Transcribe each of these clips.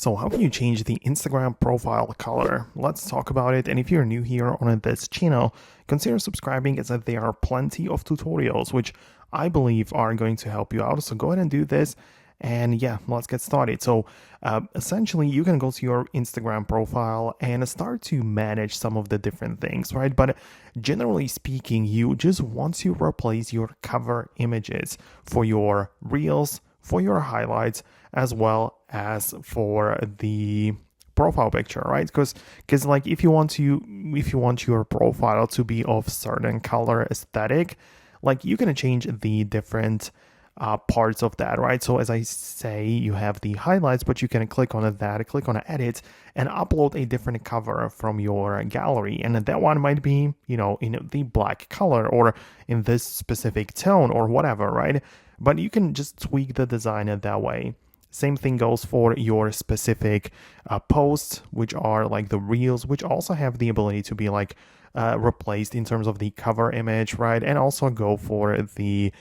So how can you change the Instagram profile color? Let's talk about it. And if you're new here on this channel, consider subscribing, as there are plenty of tutorials which I believe are going to help you out. So go ahead and do this. And yeah, let's get started. So essentially, you can go to your Instagram profile and start to manage some of the different things, right? But generally speaking, you just want to replace your cover images for your reels, for your highlights, as well as for the profile picture, right? Because like if you want your profile to be of certain color aesthetic, like you can change the different parts of that, right? So as I say, you have the highlights, but you can click on that, click on edit, and upload a different cover from your gallery. And that one might be, in the black color or in this specific tone or whatever, right? But you can just tweak the design that way. Same thing goes for your specific posts, which are like the reels, which also have the ability to be like replaced in terms of the cover image, right? And also go for the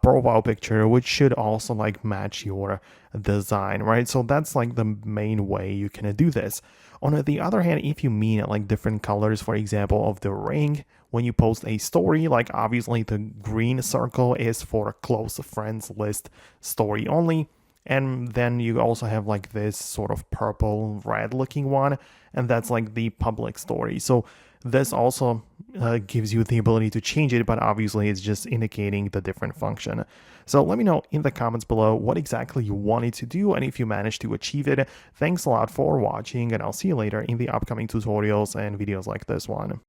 profile picture, which should also like match your design, right? So that's like the main way you can do this. On the other hand, if you mean like different colors, for example, of the ring, when you post a story, like obviously the green circle is for close friends list story only. And then you also have like this sort of purple red looking one, and that's like the public story. So this also gives you the ability to change it, but obviously it's just indicating the different function. So let me know in the comments below what exactly you wanted to do and if you managed to achieve it. Thanks a lot for watching, and I'll see you later in the upcoming tutorials and videos like this one.